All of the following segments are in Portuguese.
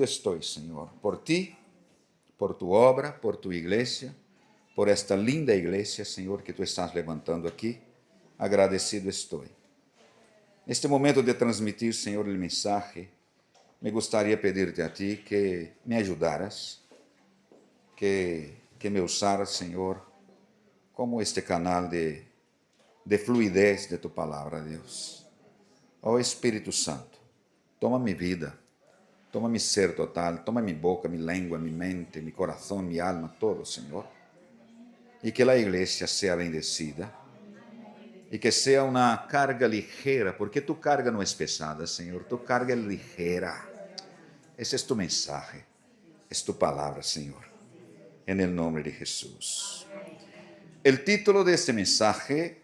Estoy, Señor, por ti, por tu obra, por tu iglesia, por esta linda iglesia, Señor, que tú estás levantando aquí. Agradecido estoy. Neste momento de transmitir, Senhor, o mensaje, me gustaría pedirte a ti que me ajudaras, que me usaras, Senhor, como este canal de fluidez de tu palavra, Deus. Ó Espírito Santo, toma minha vida, toma mi ser total, toma mi boca, mi lengua, mi mente, mi corazón, mi alma, todo, Senhor. E que a igreja seja bendecida. E que seja uma carga ligeira, porque tu carga não é pesada, Senhor, tu carga é ligeira. Esse é tu mensagem, é tu palavra, Senhor, em nome de Jesus. O título deste mensagem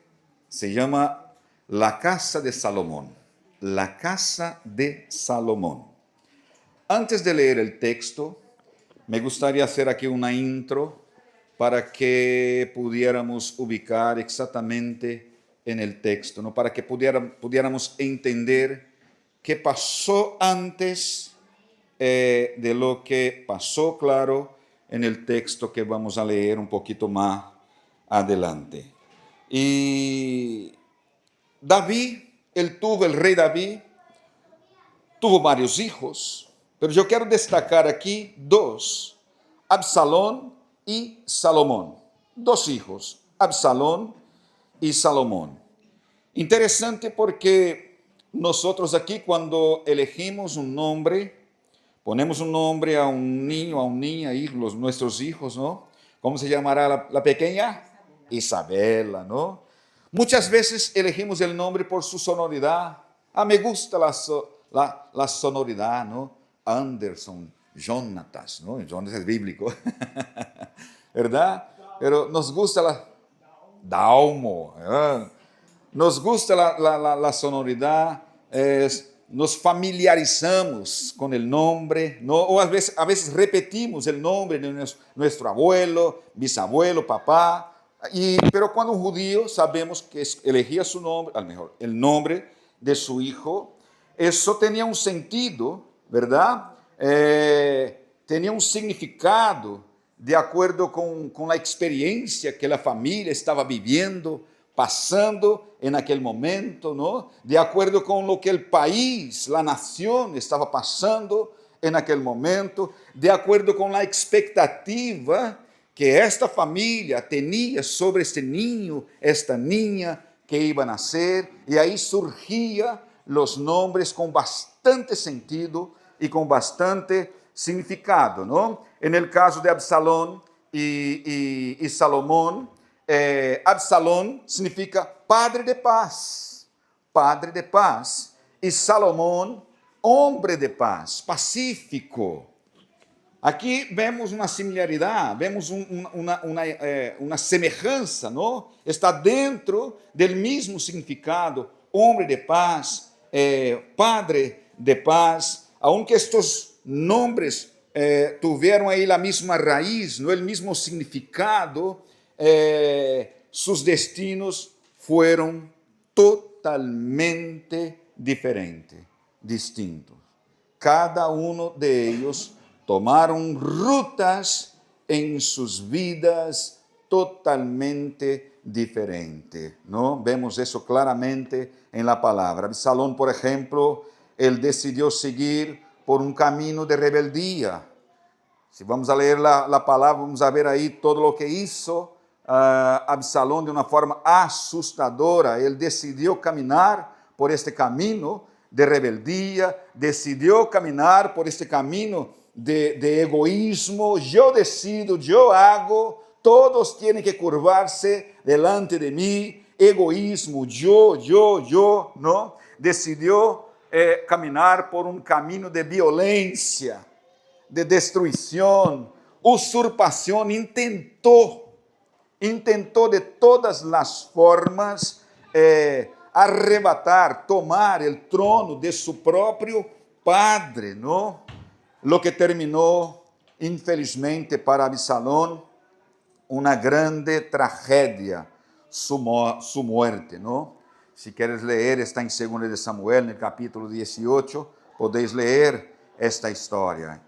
se chama La Casa de Salomón. La Casa de Salomón. Antes de ler o texto, me gustaría hacer aqui uma intro para que pudiéramos ubicar exatamente en el texto, ¿no? Para que pudiéramos entender qué pasó antes de lo que pasó, claro, en el texto que vamos a leer un poquito más adelante. Y David, el rey David, tuvo varios hijos, pero yo quiero destacar aquí dos, Absalón y Salomón. Dos hijos, Absalón y Salomón. Interesante porque nosotros aquí cuando elegimos un nombre, ponemos un nombre a un niño, a una niña, nuestros hijos, ¿no? ¿Cómo se llamará la pequeña? Isabela, ¿no? Muchas veces elegimos el nombre por su sonoridad. Me gusta la sonoridad, ¿no? Anderson, Jonatas, ¿no? Jonatas es bíblico, ¿verdad? Pero nos gusta la Dalmo, ¿verdad? Nos gusta la sonoridad, nos familiarizamos con el nombre, ¿no? O a veces repetimos el nombre de nuestro abuelo, bisabuelo, papá. Pero cuando un judío sabemos que elegía su nombre, a lo mejor el nombre de su hijo, eso tenía un sentido, ¿verdad? Tenía un significado de acuerdo con la experiencia que la familia estaba viviendo, pasando en aquel momento, ¿no? De acuerdo con lo que el país, la nación estaba pasando en aquel momento, de acuerdo con la expectativa que esta familia tenía sobre este niño, esta niña que iba a nacer, y ahí surgían los nombres con bastante sentido y con bastante significado, ¿no? En el caso de Absalón y Salomón, Absalón significa padre de paz, y Salomón, hombre de paz, pacífico. Aqui vemos uma similaridade, vemos uma semelhança, não? Está dentro do mesmo significado, homem de paz, padre de paz, aunque estes nomes tiveram aí a mesma raiz, no el mesmo significado, sus destinos foram totalmente diferentes, distintos. Cada um de ellos tomaron rutas en sus vidas totalmente diferentes, ¿no? Vemos eso claramente en la palabra. Absalón, por ejemplo, él decidió seguir por un camino de rebeldía. Si vamos a leer la palabra, vamos a ver ahí todo lo que hizo Absalón de una forma asustadora. Él decidió caminar por este camino de rebeldía, decidió caminar por este camino de egoísmo, yo decido, yo hago, todos tienen que curvarse delante de mí, egoísmo, yo, ¿no? Decidió caminar por un camino de violencia, de destruición, usurpación, intentó de todas las formas arrebatar, tomar el trono de su propio padre, ¿no? Lo que terminou, infelizmente, para Absalón, uma grande tragédia, su muerte, ¿no? Si quieres leer, está en 2 de Samuel, en el capítulo 18, podéis leer esta história.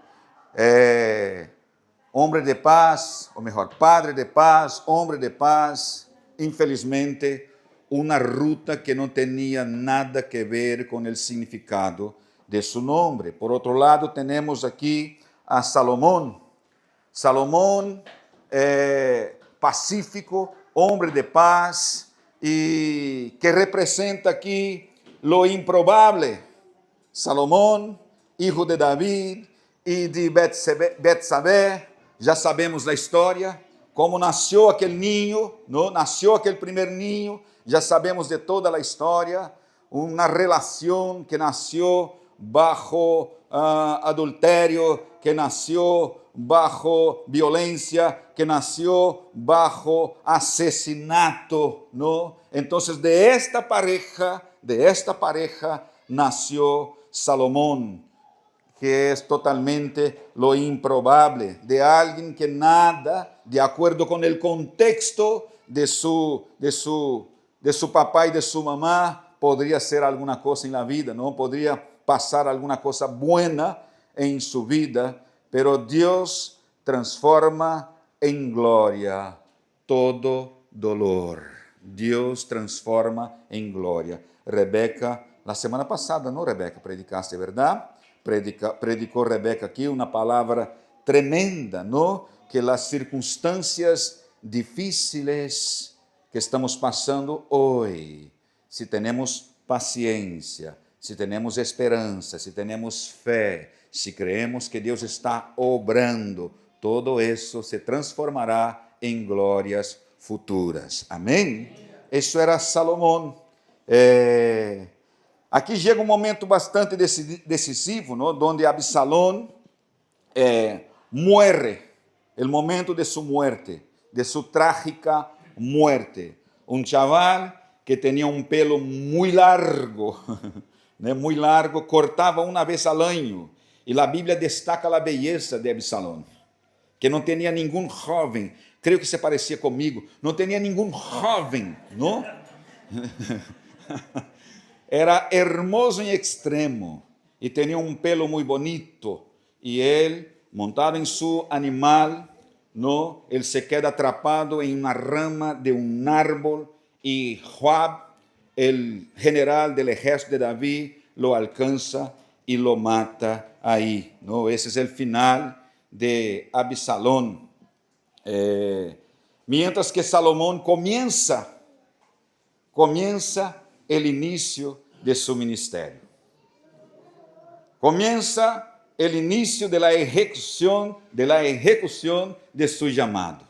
Homem de paz, ou melhor, padre de paz, homem de paz, infelizmente, uma ruta que não tinha nada que ver com o significado de seu nome. Por outro lado, temos aqui a Salomão. Salomão pacífico, homem de paz, e que representa aqui lo improvável. Salomão, hijo de David e de Betsabé, já sabemos a história, como nasceu aquele ninho, não? Nasceu aquele primeiro ninho, já sabemos de toda a história, uma relação que nasceu bajo adultério, que nasceu bajo violência, que nasceu bajo assassinato, não? Então, de esta pareja nasceu Salomão, que é totalmente lo improvável, de alguém que nada, de acordo com o contexto de su papá e de sua mamá, poderia ser alguma coisa na vida, não poderia passar alguma coisa buena em sua vida, pero Deus transforma em glória todo dolor. Deus transforma em glória. Rebeca, na semana passada, não, Rebeca, predicaste, verdade? Predicou Rebeca aqui uma palavra tremenda, não? Que as circunstâncias difíceis que estamos passando hoje, se temos paciência, se temos esperança, se temos fé, se creemos que Deus está obrando, todo isso se transformará em glórias futuras. Amém? Isso era Salomão. Aqui chega um momento bastante decisivo, não? Onde Absalão morre, o momento de sua muerte, de sua trágica muerte. Um chaval que tinha um pelo muito largo, né? Muito largo, cortava uma vez ao ano, e a Bíblia destaca a beleza de Absalão, que não tinha nenhum jovem, creio que se parecia comigo, não tinha nenhum jovem, não? Era hermoso em extremo e tinha um pelo muito bonito. E ele, montado em seu animal, no, ele se queda atrapado em uma rama de um árbol e Joab, o general do exército de Davi, lo alcança e lo mata aí. No, esse é o final de Absalão. Mientras que Salomão comienza o início de seu ministério. Comienza o início de la ejecución de su llamado,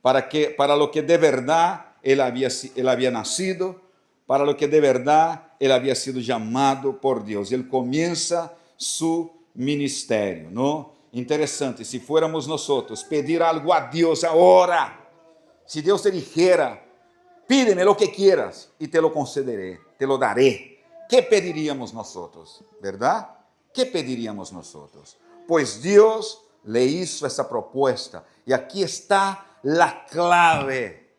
para lo que de verdad él había nacido, para lo que de verdad él había sido llamado por Deus. Ele comienza su ministério, ¿no? Interessante, se fuéramos nosotros pedir algo a Deus agora, se Deus te dijera, pídeme lo que quieras y te lo concederé, te lo daré. ¿Qué pediríamos nosotros? ¿Verdad? ¿Qué pediríamos nosotros? Pues Dios le hizo esa propuesta. Y aquí está la clave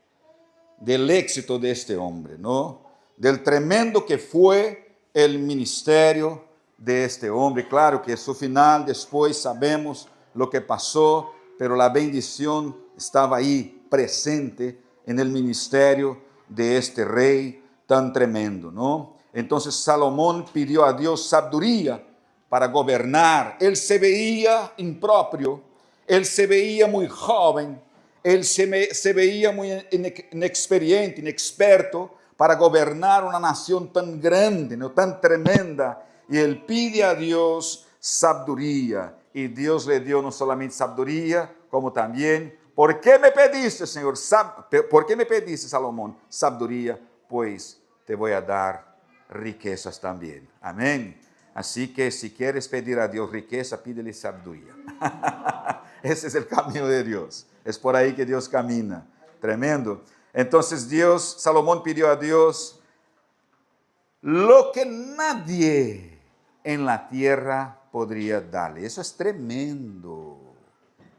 del éxito de este hombre, ¿no? Del tremendo que fue el ministerio de este hombre. Claro que su final, después sabemos lo que pasó, pero la bendición estaba ahí, presente en el ministerio de este rey tan tremendo, ¿no? Entonces Salomón pidió a Dios sabiduría para gobernar. Él se veía impropio, él se veía muy joven, él se veía muy inexperiente, inexperto para gobernar una nación tan grande, ¿no? Tan tremenda. Y él pide a Dios sabiduría. Y Dios le dio no solamente sabiduría, como también, ¿por qué me pediste, Señor? ¿Por qué me pediste, Salomón, sabiduría? Pues te voy a dar riquezas también. Amén. Así que si quieres pedir a Dios riqueza, pídele sabiduría. Ese es el camino de Dios. Es por ahí que Dios camina. Tremendo. Entonces Salomón pidió a Dios lo que nadie en la tierra podría darle. Eso es tremendo.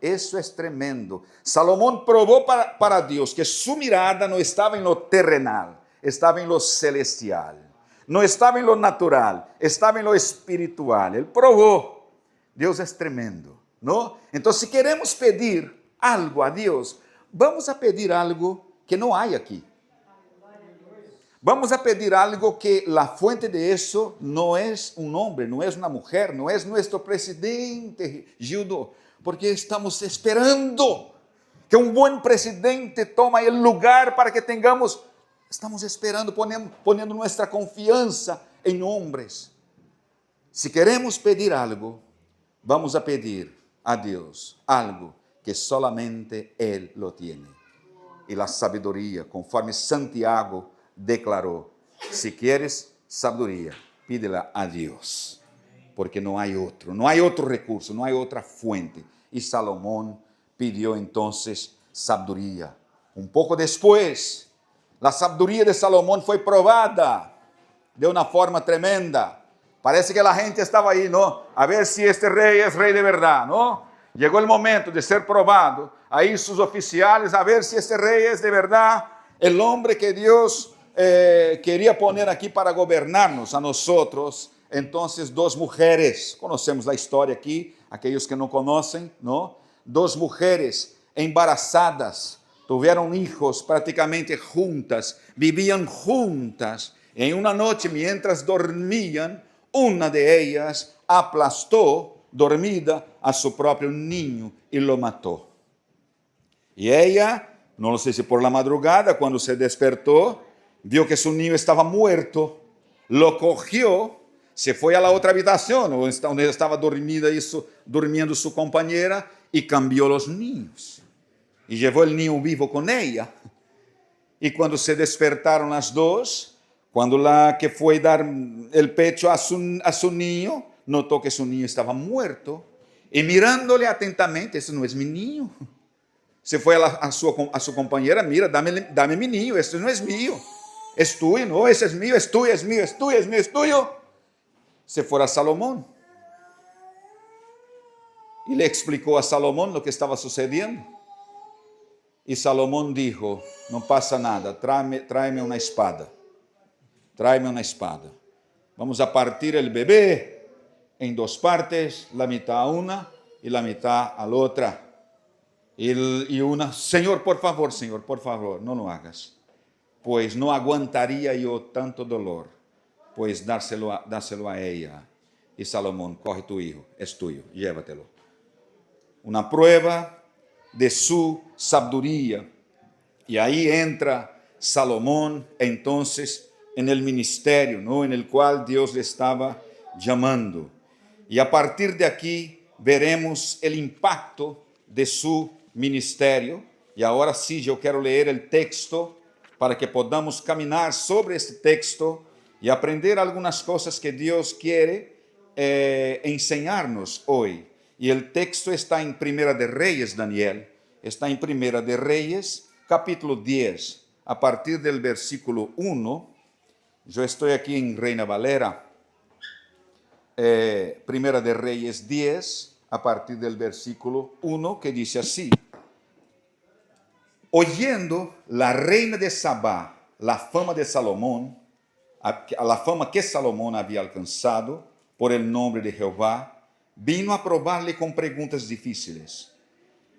Eso es tremendo. Salomón probó para Dios que su mirada no estaba en lo terrenal, estaba en lo celestial. No estaba en lo natural, estaba en lo espiritual. Él probó. Deus é tremendo, não? Então, se queremos pedir algo a Deus, vamos a pedir algo que não há aqui. Vamos a pedir algo que la fuente de eso no es un hombre, no es una mujer, no es nuestro presidente Gildo, porque estamos esperando que un buen presidente tome el lugar para que tengamos, estamos esperando, poniendo nuestra confianza en hombres. Si queremos pedir algo, vamos a pedir a Dios algo que solamente Él lo tiene. Y la sabiduría, conforme Santiago declarou: se quieres sabedoria, pídela a Deus, porque não há outro recurso, não há outra fuente. E Salomão pediu então sabedoria. Um pouco depois, a sabedoria de Salomão foi provada de uma forma tremenda. Parece que a gente estava aí, não? A ver se este rei é rei de verdade, não? Chegou o momento de ser provado. Aí seus oficiais, a ver se este rei é de verdade, o homem que Deus queria poner aqui para governar-nos a nós. Então, duas mulheres, conhecemos a história aqui, aqueles que não conhecem, não? Duas mulheres embarazadas, tiveram hijos praticamente juntas, viviam juntas. Em uma noite, mientras dormiam, uma de ellas aplastou, dormida, a seu próprio ninho e lo matou. E ela, não sei se por la madrugada, quando se despertou, viu que seu ninho estava muerto, lo cogió, se foi a la outra habitação, onde estava dormindo sua companheira, e cambiou os ninhos. E levou o ninho vivo com ela. E quando se despertaram as duas, quando la que foi dar el pecho a su ninho, notou que seu ninho estava muerto, e mirando-lhe atentamente: esse não é meu ninho. Se foi a sua companheira: mira, dame mi ninho, este não é meu. Es tuyo, no, ese es mío, es tuyo, es mío, es tuyo, es mío, es tuyo. Se fue a Salomón y le explicó a Salomón lo que estaba sucediendo. Y Salomón dijo: no pasa nada, tráeme una espada. Tráeme una espada. Vamos a partir el bebé en dos partes, la mitad a una y la mitad a la otra. Y una: Señor, por favor, no lo hagas. Pues no aguantaría yo tanto dolor, pues dárselo a ella. Y Salomón: coge tu hijo, es tuyo, llévatelo. Una prueba de su sabiduría. Y ahí entra Salomón entonces en el ministerio, ¿no?, en el cual Dios le estaba llamando. Y a partir de aquí veremos el impacto de su ministerio. Y ahora sí, yo quiero leer el texto para que podamos caminar sobre este texto y aprender algunas cosas que Dios quiere enseñarnos hoy. Y el texto está en Primera de Reyes, Daniel, está en Primera de Reyes, capítulo 10, a partir del versículo 1. Yo estoy aquí en Reina Valera. Primera de Reyes 10, a partir del versículo 1, que dice así: oyendo la reina de Sabá la fama de Salomón, la fama que Salomón había alcanzado por el nombre de Jehová, vino a probarle con preguntas difíciles.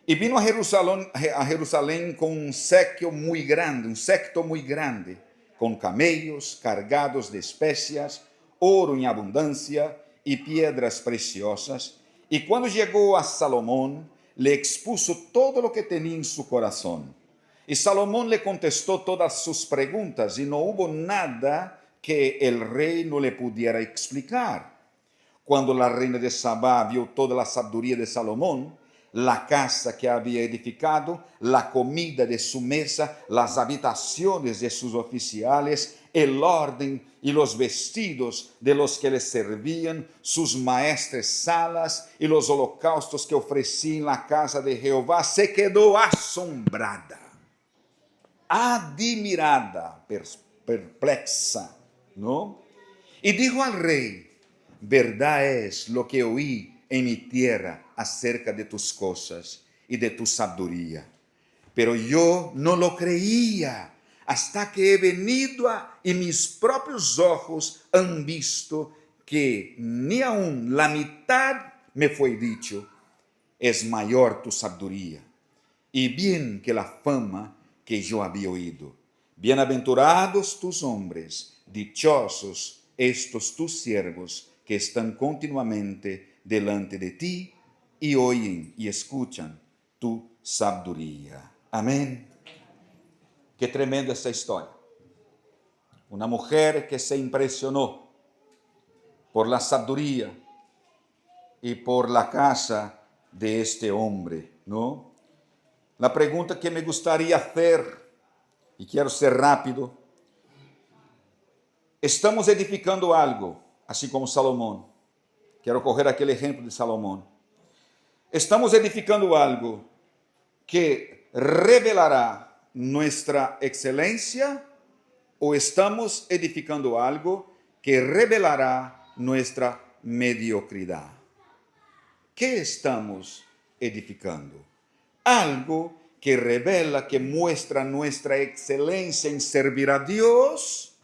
Y vino a Jerusalén con un séquito muy grande, con camellos cargados de especias, oro en abundancia y piedras preciosas. Y cuando llegó a Salomón, le expuso todo lo que tenía en su corazón. Y Salomón le contestó todas sus preguntas, y no hubo nada que el rey no le pudiera explicar. Cuando la reina de Sabá vio toda la sabiduría de Salomón, la casa que había edificado, la comida de su mesa, las habitaciones de sus oficiales, el orden y los vestidos de los que le servían, sus maestras salas y los holocaustos que ofrecía en la casa de Jehová, se quedó asombrada, admirada, perplexa, ¿no? Y dijo al rey: verdad es lo que oí en mi tierra acerca de tus cosas y de tu sabiduría, pero yo no lo creía hasta que he venido y mis propios ojos han visto que ni aún la mitad me foi dicho, es maior tu sabedoria, e bien que la fama que yo había oído. Bienaventurados tus hombres, dichosos estos tus siervos, que están continuamente delante de ti y oyen y escuchan tu sabedoria. Amém? Que tremenda essa história. Uma mulher que se impressionou por la sabedoria e por la casa de este hombre, ¿no? La pregunta que me gustaría hacer, y quiero ser rápido, estamos edificando algo, así como Salomón. Quero coger aquele exemplo de Salomão. Estamos edificando algo que revelará nuestra excelência ou estamos edificando algo que revelará nuestra mediocridade? ¿Qué estamos edificando? Algo que revela, que muestra nuestra excelencia en servir a Dios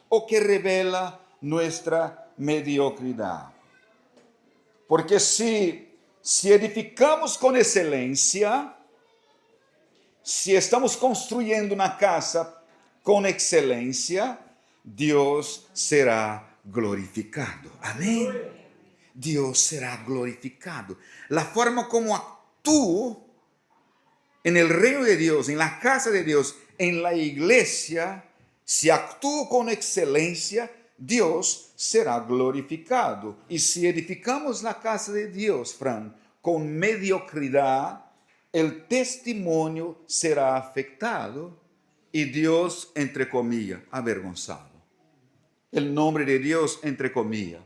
o que revela nuestra mediocridad. Porque si edificamos con excelencia, si estamos construyendo una casa con excelencia, Dios será glorificado. Amén. Dios será glorificado. La forma como actúo en el reino de Dios, en la casa de Dios, en la iglesia, si actúo con excelencia, Dios será glorificado. Y si edificamos la casa de Dios, Fran, con mediocridad, el testimonio será afectado y Dios, entre comillas, avergonzado. El nombre de Dios, entre comillas,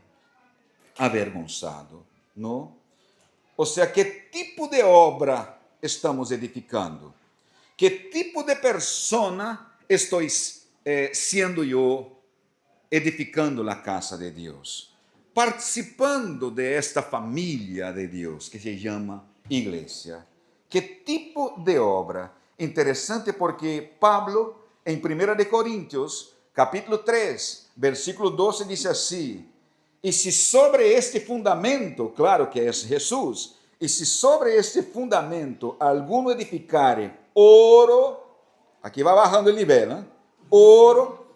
avergonzado, ¿no? O sea, ¿qué tipo de obra estamos edificando? ¿Qué tipo de persona estoy siendo yo edificando la casa de Dios? Participando de esta familia de Dios que se llama iglesia. ¿Qué tipo de obra? Interesante porque Pablo, en 1 de Corintios, capítulo 3, versículo 12, dice así: y si sobre este fundamento, claro que es Jesús, y si sobre este fundamento alguno edificare oro, aquí va bajando el nivel, ¿eh? Oro,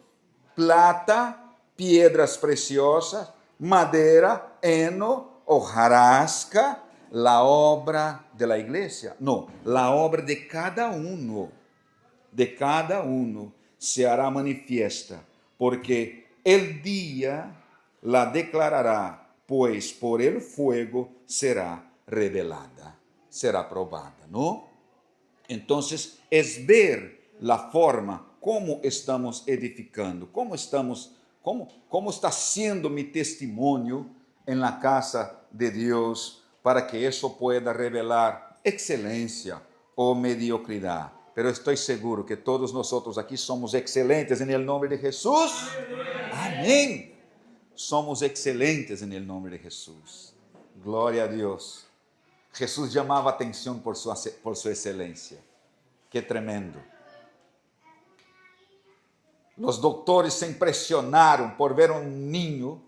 plata, piedras preciosas, madera, heno, hojarasca, la obra de la iglesia, no, la obra de cada uno se hará manifiesta, porque el día la declarará, pues por el fuego será revelada, será probada, ¿no? Entonces, es ver la forma como estamos edificando, cómo está siendo mi testimonio en la casa de Dios, para que eso pueda revelar excelencia o mediocridad. Pero estoy seguro que todos nosotros aquí somos excelentes en el nombre de Jesús. Amén. Somos excelentes en el nombre de Jesús. Gloria a Dios. Jesús llamaba atención por su excelencia. Qué tremendo. Los doctores se impresionaron por ver un niño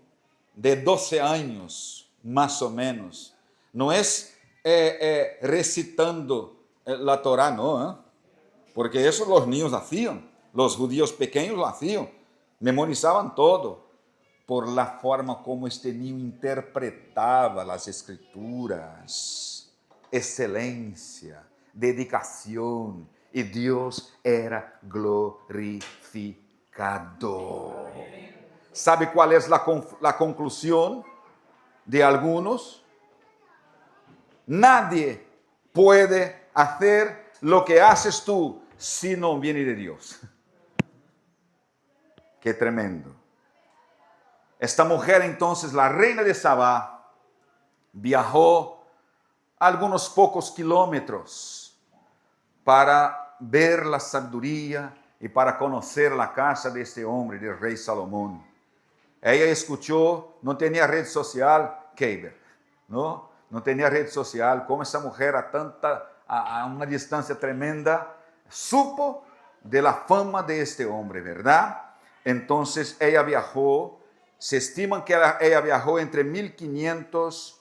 de 12 años, más o menos. No es recitando la Torá, no, porque eso los niños hacían. Los judíos pequeños lo hacían. Memorizaban todo. Por la forma como este niño interpretaba las escrituras, excelencia, dedicación, y Dios era glorificado. ¿Sabe cuál es la conclusión de algunos? Nadie puede hacer lo que haces tú si no viene de Dios. Qué tremendo. Esta mujer entonces, la reina de Sabá, viajó algunos pocos kilómetros para ver la sabiduría y para conocer la casa de este hombre, del rey Salomón. Ella escuchó, no tenía red social, Keiber, ¿no? No tenía red social, como esa mujer a una distancia tremenda, supo de la fama de este hombre, ¿verdad? Entonces ella viajó. Se estima que ella viajó entre 1500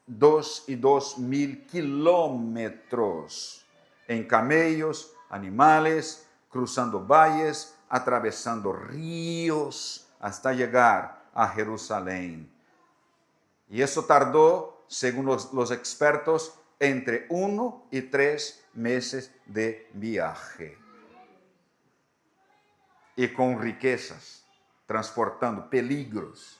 2.000 kilómetros en camellos, animales, cruzando valles, atravesando ríos hasta llegar a Jerusalén. Y eso tardó, según los expertos, entre 1 y 3 meses de viaje. Y con riquezas, transportando peligros,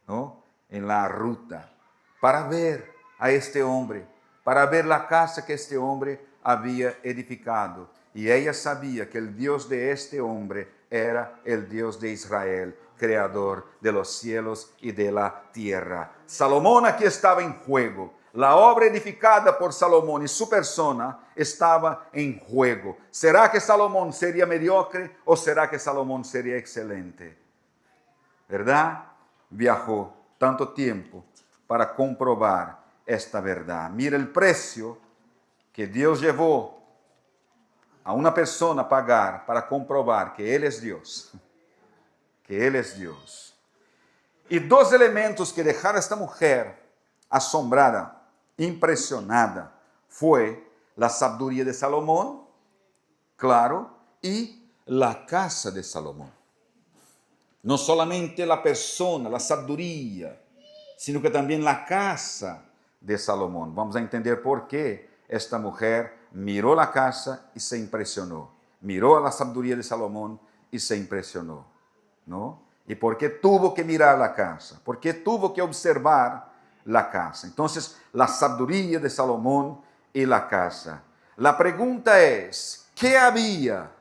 ¿no?, en la ruta, para ver a este hombre, para ver la casa que este hombre había edificado. Y ella sabía que el Dios de este hombre era el Dios de Israel, creador de los cielos y de la tierra. Salomón aquí estaba en juego. La obra edificada por Salomón y su persona estaba en juego. ¿Será que Salomón sería mediocre o será que Salomón sería excelente? ¿Verdad? Viajó tanto tiempo para comprobar esta verdad. Mira el precio que Dios llevó a una persona a pagar para comprobar que Él es Dios. Que Él es Dios. Y 2 elementos que dejaron a esta mujer asombrada, impresionada, fue la sabiduría de Salomón, claro, y la casa de Salomón. No solamente la persona, la sabiduría, sino que también la casa de Salomón. Vamos a entender por qué esta mujer miró la casa y se impresionó. Miró a la sabiduría de Salomón y se impresionó, ¿no? Y por qué tuvo que mirar la casa, por qué tuvo que observar la casa. Entonces, la sabiduría de Salomón y la casa. La pregunta es, ¿qué había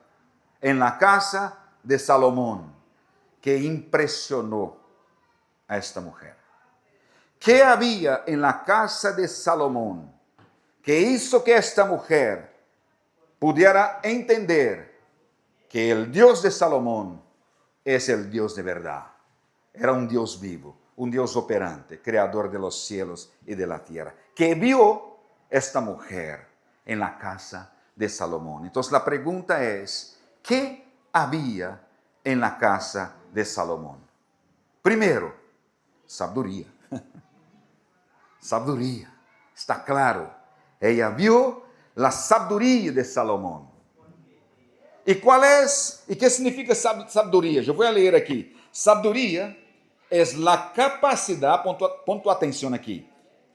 en la casa de Salomón que impresionó a esta mujer? ¿Qué había en la casa de Salomón que hizo que esta mujer pudiera entender que el Dios de Salomón es el Dios de verdad? Era un Dios vivo, un Dios operante, creador de los cielos y de la tierra, que vio esta mujer en la casa de Salomón. Entonces la pregunta es, ¿qué había en la casa de Salomón? Primero, sabiduría. Sabiduría, está claro. Ella vio la sabiduría de Salomón. ¿Y cuál es? ¿Y qué significa sabiduría? Yo voy a leer aquí. Sabiduría es la capacidad, pon tu atención aquí,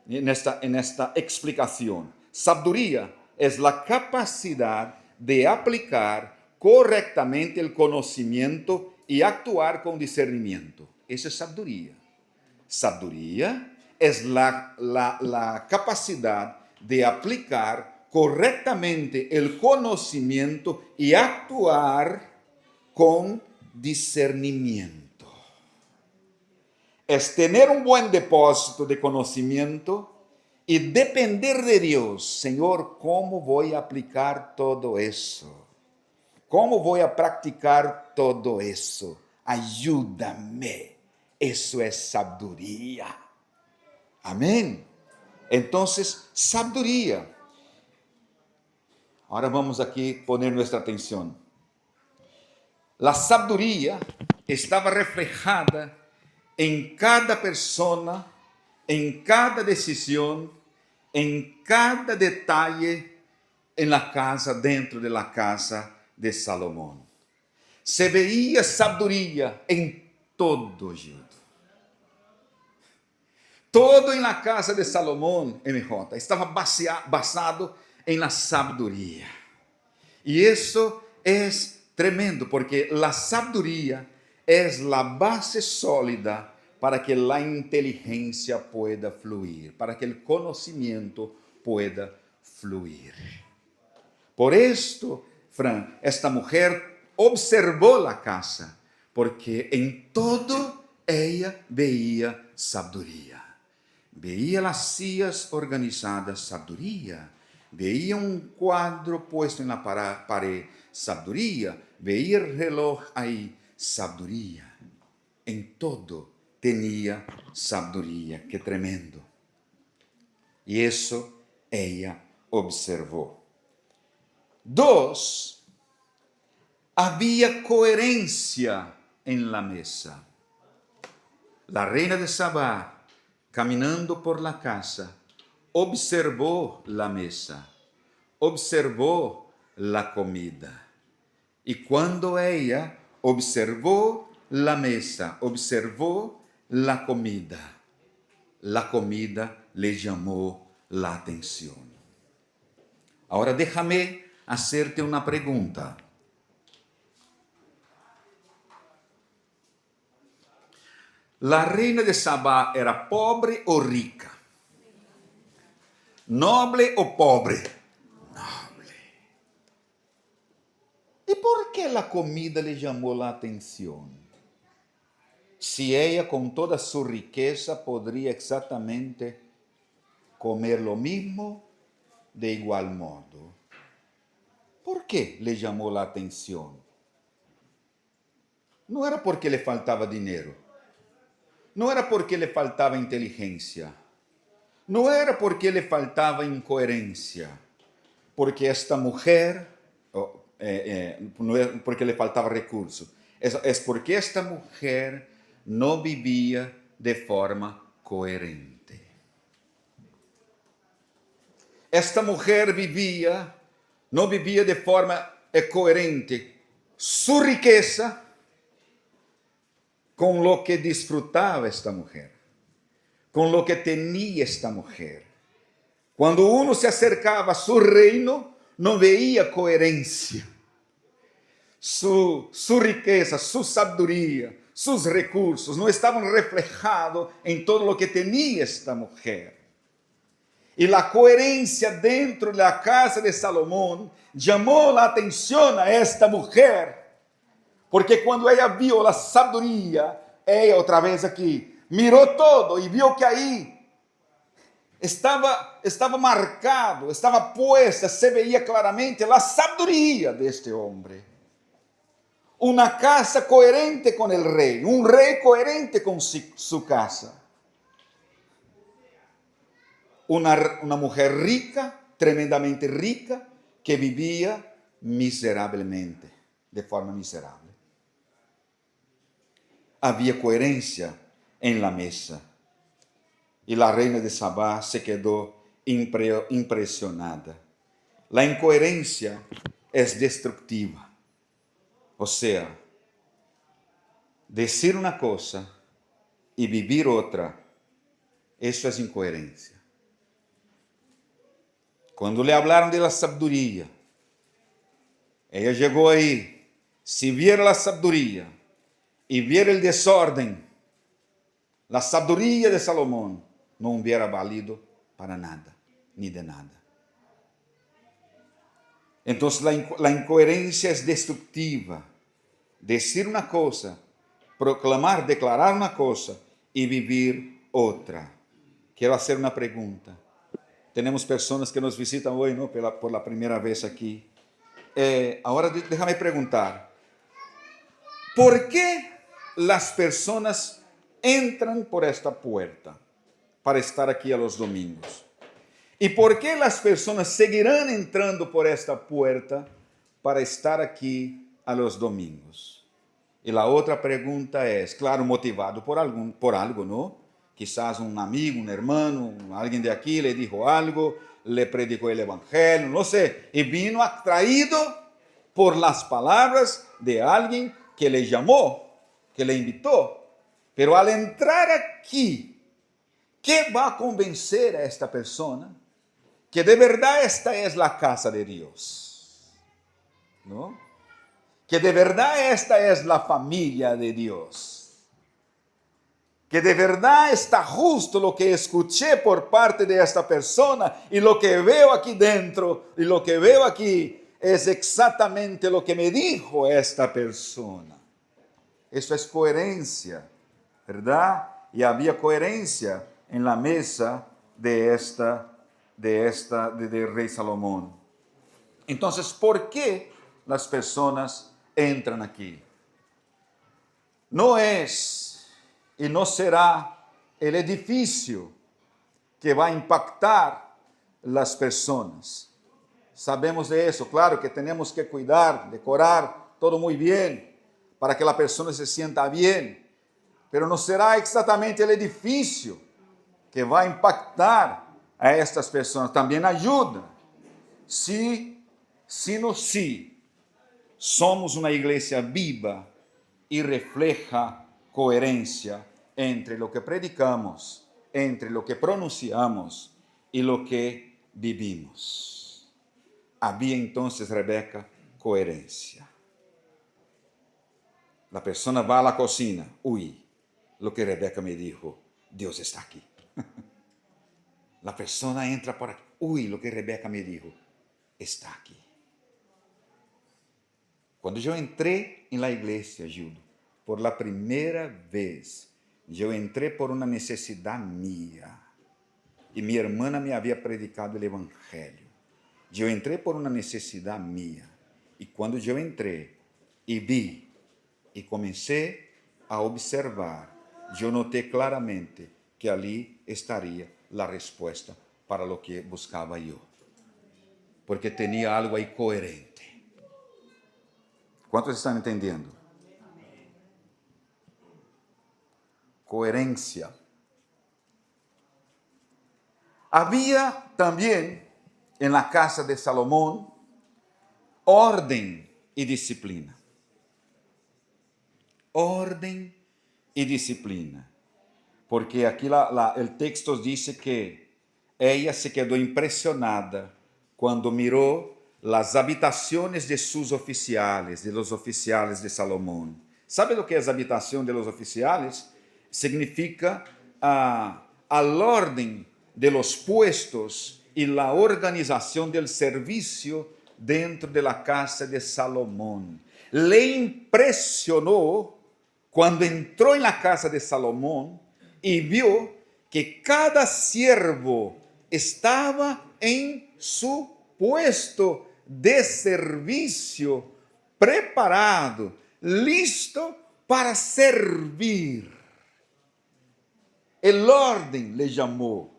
en esta explicación. Sabiduría es la capacidad de aplicar correctamente el conocimiento y actuar con discernimiento. Eso es sabiduría. Sabiduría es la capacidad de aplicar correctamente el conocimiento y actuar con discernimiento. Es tener un buen depósito de conocimiento y depender de Dios. Señor, ¿cómo voy a aplicar todo eso? ¿Cómo voy a practicar todo eso? Ayúdame. Eso es sabiduría. Amén. Entonces, sabiduría. Ahora vamos aquí a poner nuestra atención. La sabiduría estaba reflejada en cada persona, en cada decisión, en cada detalle en la casa, dentro de la casa de Salomón. Se veía sabiduría en todo jeito. Todo en la casa de Salomón, MJ, estaba basado en la sabiduría. Y eso es tremendo, porque la sabiduría es la base sólida para que la inteligencia pueda fluir, para que el conocimiento pueda fluir. Por esto, Fran, esta mujer observó la casa, porque en todo ella veía sabiduría. Veía las sillas organizadas, sabiduría. Veía un cuadro puesto en la pared, sabiduría. Veía el reloj ahí, sabiduría. En todo tenía sabiduría. Qué tremendo. Y eso ella observó. 2, había coherencia en la mesa. La reina de Sabá, caminando por la casa, observou a mesa, observou a comida. E quando ela observou a mesa, observou a comida lhe chamou a atenção. Agora déjame hacerte uma pergunta. La reina de Sabá era pobre ou rica? Noble ou pobre? Noble. E por que a comida lhe chamou a atenção? Se ela, com toda sua riqueza, poderia exatamente comer lo mesmo de igual modo. Por que lhe chamou a atenção? Não era porque lhe faltava dinheiro. Não era porque lhe faltava inteligência. Não era porque lhe faltava incoerência. Porque esta mulher, não é porque lhe faltava recurso. É porque esta mulher não vivia de forma coerente. Esta mulher não vivia de forma coerente sua riqueza com lo que disfrutava esta mulher, com lo que tinha esta mulher. Quando uno se acercava a seu reino, não veia coerência. Sua riqueza, sua sabedoria, seus recursos não estavam reflejados em todo lo que tinha esta mulher. E a coerência dentro da casa de Salomão chamou a atenção a esta mulher. Porque quando ela viu a sabedoria, ela outra vez aqui, mirou todo e viu que aí estava marcado, estava puesta, se veía claramente a sabedoria deste homem. Uma casa coerente com o rei, um rei coerente com sua casa. Uma mulher rica, tremendamente rica, que vivia miseravelmente, de forma miserável. Havia coerência em la mesa. E a reina de Sabá se quedou impressionada. A incoerência é destructiva. Ou seja, dizer uma coisa e viver outra, isso é incoerência. Quando lhe falaram de la sabedoria, ela chegou aí, se viera a sabedoria e viera o desordem, a sabedoria de Salomão não hubiera valido para nada, ni de nada. Então, a incoerência é destructiva. Dizer uma coisa, proclamar, declarar uma coisa e viver outra. Quero fazer uma pergunta. Temos pessoas que nos visitam hoje, não, por primeira vez aqui. Agora, déjame perguntar. ¿Por que as pessoas entram por esta puerta para estar aqui a los domingos? ¿Y por que as pessoas seguirão entrando por esta puerta para estar aqui a los domingos? E a outra pergunta é, claro, motivado por algo, não? Quizás um amigo, um irmão, alguém de aqui lhe disse algo, le predicou o evangelho, não sei, e vino atraído por las palavras de alguém que le chamou, que le invitou. Pero al entrar aqui, ¿qué va a convencer a esta persona? Que de verdade esta é a casa de Deus, ¿no? Que de verdade esta é a família de Deus, que de verdade está justo lo que escuché por parte de esta persona y lo que veo aquí dentro y lo que veo aquí es exactamente lo que me dijo esta persona. Eso es coherencia, ¿verdad? Y había coherencia en la mesa del rey Salomón. Entonces, ¿por qué las personas entran aquí? No es y no será el edificio que va a impactar las personas. Sabemos de eso, claro que tenemos que cuidar, decorar, todo muy bien, para que la persona se sienta bien, pero no será exactamente el edificio que va a impactar a estas pessoas também ajuda. Se somos uma igreja viva e refleja coerência entre o que predicamos, entre o que pronunciamos e o que vivimos. Havia então, Rebeca, coerência. A pessoa vai à cocina. Ui, o que Rebeca me dijo, Deus está aqui. A pessoa entra por aqui. Ui, o que Rebeca me dijo, está aqui. Quando eu entrei na igreja, Gildo, por la primeira vez, eu entrei por uma necessidade minha. E minha irmã me havia predicado o evangelho. Eu entrei por uma necessidade minha. E quando eu entrei e vi e comecei a observar, eu notei claramente que ali estaria a resposta para o que buscava eu. Porque tinha algo aí coerente. Quantos estão entendendo? Coerência. Havia também, na casa de Salomão, ordem e disciplina. Ordem e disciplina. Porque aqui o texto diz que ela se quedou impressionada quando mirou as habitações de seus oficiais, de los oficiales de Salomão. ¿Sabe o que é a habitação de los oficiales? Significa a ordem de los puestos e la organização del servicio dentro de la casa de Salomão. Le impressionou quando entrou na casa de Salomão e viu que cada siervo estava em su puesto de servicio, preparado, listo para servir. El orden le chamou,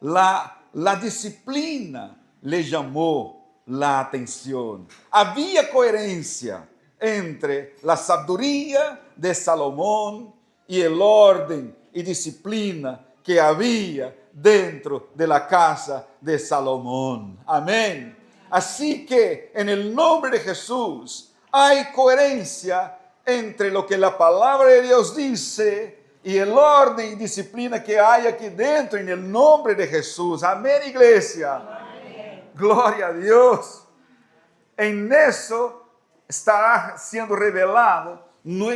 la disciplina le chamou la atenção. Havia coerência entre a sabedoria de Salomão e o ordem e disciplina que havia dentro de la casa de Salomão. Amém. Assim que, en nome de Jesus, há coerência entre o que a palavra de Deus diz e o ordem e disciplina que há aqui dentro, em nome de Jesus. Amém, igreja? Amém. Glória a Deus. En eso estará sendo revelado não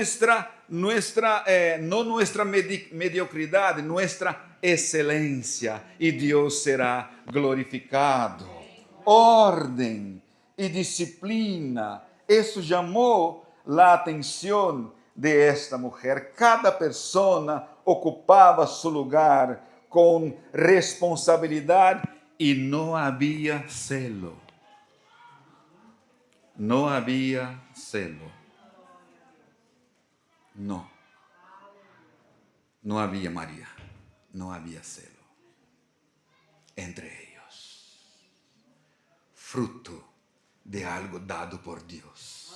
nossa mediocridade, nossa excelência, e Deus será glorificado. Ordem e disciplina, isso chamou a atenção de esta mulher. Cada pessoa ocupava seu lugar com responsabilidade e não havia celo. Não havia celo. Não. Não havia, Maria. Não havia celo entre eles. Fruto de algo dado por Deus.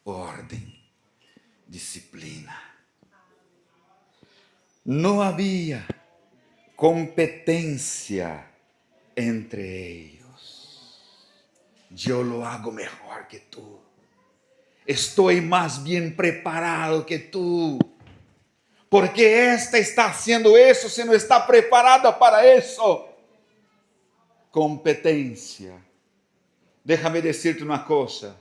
Ordem, disciplina. Não havia competência entre eles. Eu lo hago mejor que tu. Estou mais bem preparado que tu. Porque esta está haciendo isso se não está preparada para isso. Competência. Déjame decirte uma coisa.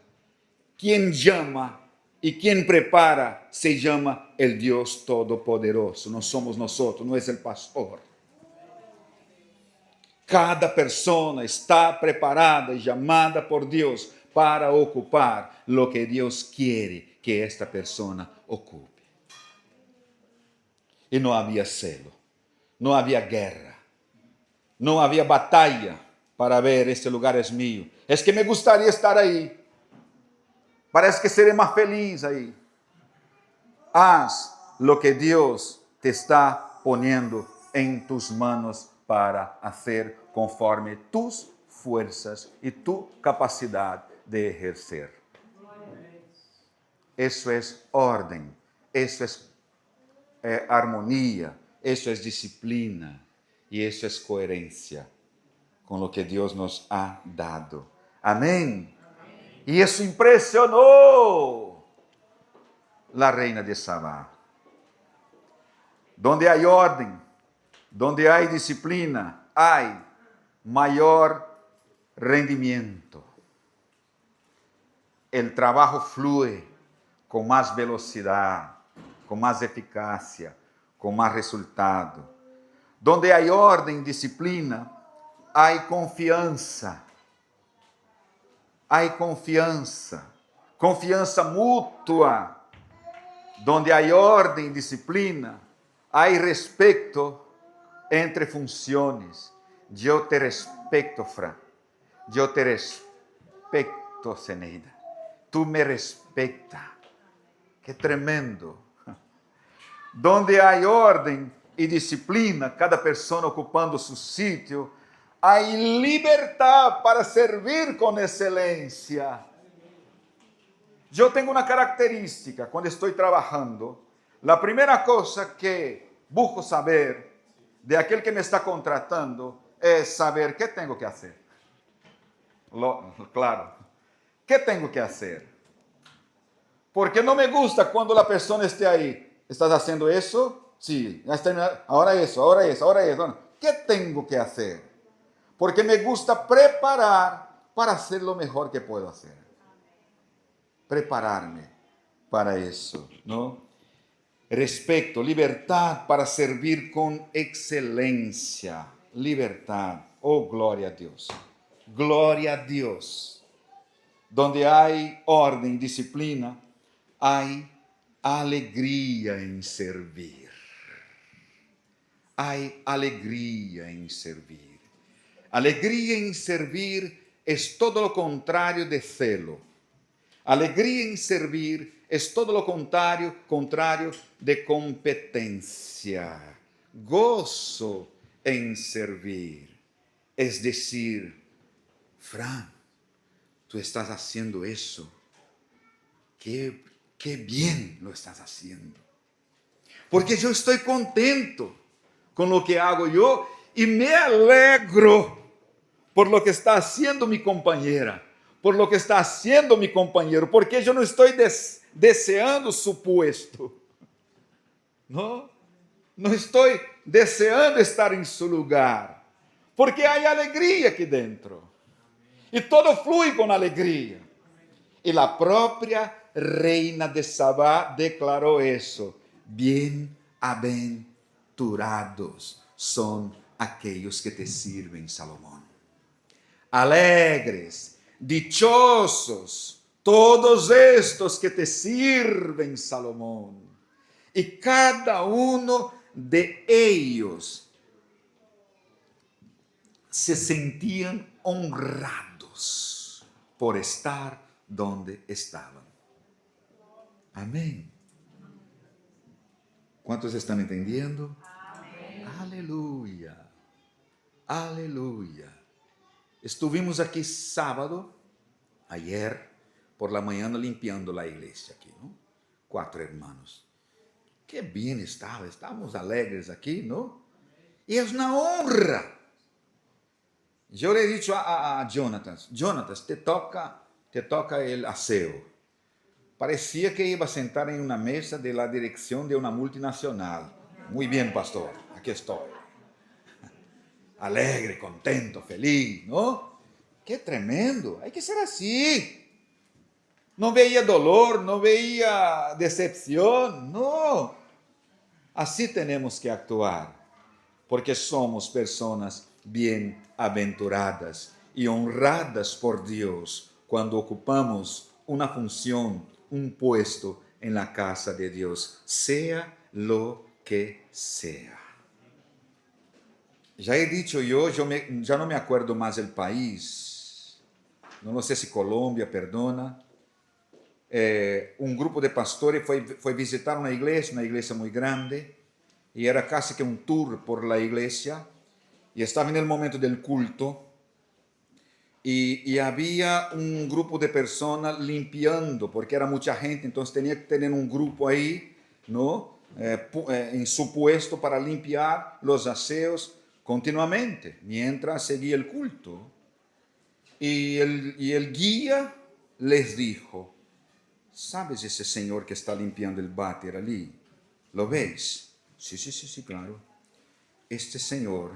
Quem chama e quem prepara se chama el Deus Todo-Poderoso. Não somos nós, não é o pastor. Cada pessoa está preparada e chamada por Deus para ocupar lo que Deus quiere que esta pessoa ocupe. E não havia celo, não havia guerra, não havia batalha para ver este lugar é meu. É que me gostaria estar aí. Parece que serei mais feliz aí. Haz lo que Deus te está poniendo em tus manos para hacer conforme tus fuerzas e tu capacidade de exercer. Isso é ordem, isso é harmonia, isso é disciplina. Y eso es coherencia con lo que Dios nos ha dado. Amén. Y eso impresionó la reina de Sabá. Donde hay orden, donde hay disciplina, hay mayor rendimiento. El trabajo fluye con más velocidad, con más eficacia, con más resultado. Donde hay orden, disciplina, hay confianza. Hay confianza, confianza mutua. Donde hay orden, disciplina, hay respeto entre funciones. Yo te respeto, Fran. Yo te respeto, Zeneida. Tú me respetas. Qué tremendo. Donde hay orden y disciplina, cada persona ocupando su sitio, hay libertad para servir con excelencia. Yo tengo una característica cuando estoy trabajando. La primera cosa que busco saber de aquel que me está contratando es saber qué tengo que hacer. Claro, ¿qué tengo que hacer? Porque no me gusta cuando la persona esté ahí. ¿Estás haciendo eso? Sí. Ahora eso, ahora eso, ahora eso. ¿Qué tengo que hacer? Porque me gusta preparar para hacer lo mejor que puedo hacer. Prepararme para eso, ¿no? Respeto, libertad para servir con excelencia. Libertad. Oh, gloria a Dios. Gloria a Dios. Donde hay orden, disciplina, hay alegría en servir. Hay alegría en servir. Alegría en servir es todo lo contrario de celo. Alegría en servir es todo lo contrario de competencia. Gozo en servir. Es decir, Fran, tú estás haciendo eso. Qué bien lo estás haciendo. Porque yo estoy contento con lo que hago yo y me alegro por lo que está haciendo mi compañera, por lo que está haciendo mi compañero, porque yo no estoy deseando su puesto. No estoy deseando estar en su lugar, porque hay alegría aquí dentro. Y todo fluye con alegría. Y la propia reina de Sabá declaró eso. Bienaventurados son aquellos que te sirven, Salomón. Alegres, dichosos, todos estos que te sirven, Salomón. Y cada uno de ellos se sentían honrados por estar donde estaban. Amén. ¿Cuántos están entendiendo? Amén. Aleluya. Aleluya. Estuvimos aquí sábado, ayer, por la mañana limpiando la iglesia aquí, ¿no? 4 hermanos. Qué bien estábamos alegres aquí, ¿no? Y es una honra. Yo le he dicho a Jonathan, te toca el aseo. Parecía que iba a sentar en una mesa de la dirección de una multinacional. Muy bien, pastor, aquí estoy. Alegre, contento, feliz, ¿no? Qué tremendo, hay que ser así. No veía dolor, no veía decepción, no. Así tenemos que actuar, porque somos personas bienaventuradas y honradas por Dios cuando ocupamos una función, un puesto en la casa de Dios, sea lo que sea. Ya he dicho ya no me acuerdo más el país, no sé si Colombia, perdona. Un grupo de pastores fue visitar una iglesia muy grande, y era casi que un tour por la iglesia, y estaba en el momento del culto, y había un grupo de personas limpiando, porque era mucha gente, entonces tenía que tener un grupo ahí, ¿no? En su puesto para limpiar los aseos continuamente, mientras seguía el culto. Y el guía les dijo, ¿sabes ese señor que está limpiando el váter allí? ¿Lo ves? Sí, claro. Este señor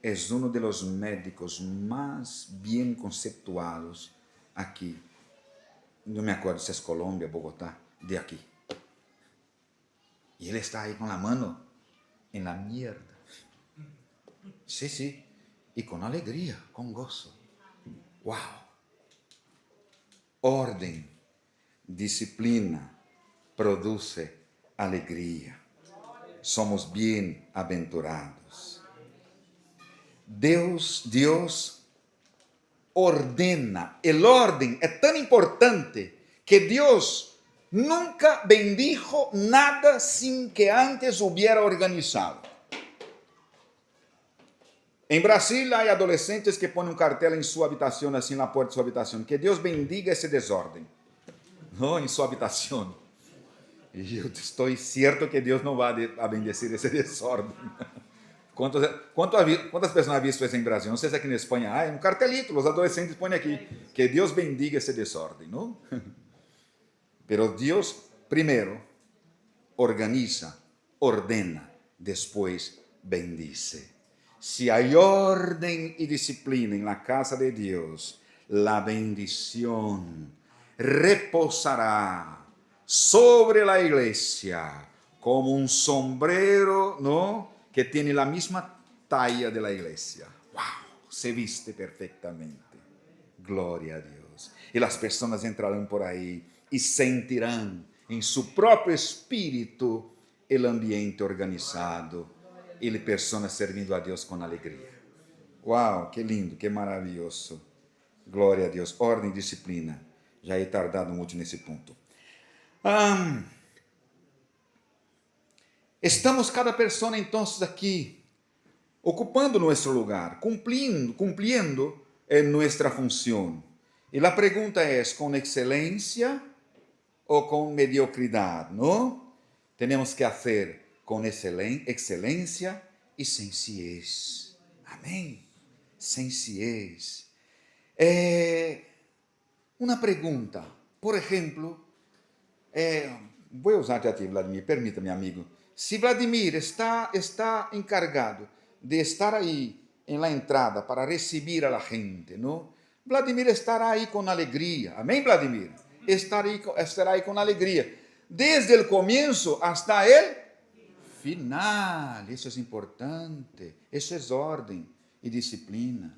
es uno de los médicos más bien conceptuados aquí. No me acuerdo si es Colombia, Bogotá, de aquí. Y él está ahí con la mano en la mierda. Sí, y con alegría, con gozo. ¡Wow! Orden, disciplina, produce alegría. Somos bem-aventurados. Deus ordena. El orden é tão importante que Deus nunca bendijo nada sin que antes hubiera organizado. Em Brasil, há adolescentes que põem um cartel em sua habitação, assim na porta de sua habitação, que Deus bendiga esse desordem. Não, em sua habitação. E eu estou certo que Deus não vai bendecir esse desordem. Quantas pessoas han visto isso em Brasil? Não sei se aqui na Espanha há, um cartelito, os adolescentes põem aqui, que Deus bendiga esse desordem, não? Pero Deus, primeiro, organiza, ordena, depois bendice. Se há ordem e disciplina na casa de Deus, a bendição reposará sobre a igreja como um sombrero, ¿no?, que tiene la misma talla de la iglesia. ¡Wow! Se viste perfectamente. Gloria a Dios. Y las personas entrarán por ahí y sentirán en su propio espíritu el ambiente organizado y las personas servindo a Dios con alegría. ¡Wow! ¡Qué lindo! ¡Qué maravilloso! Glória a Deus. Ordem e disciplina. Já he tardado muito nesse ponto. Estamos cada pessoa, então, aqui, ocupando nosso lugar, cumprindo nossa função. E a pergunta é, com excelência ou com mediocridade, não? Temos que fazer com excelência e sencillez. Amém? Sencillez. Uma pergunta, por exemplo, vou usar a ti, Vladimir, permita-me, amigo. Se Vladimir está encargado de estar aí em la entrada para receber a la gente, não? Vladimir estará aí com alegria. Amém, Vladimir? Estará aí com alegria. Desde o começo hasta o final. Isso é importante. Isso é ordem e disciplina.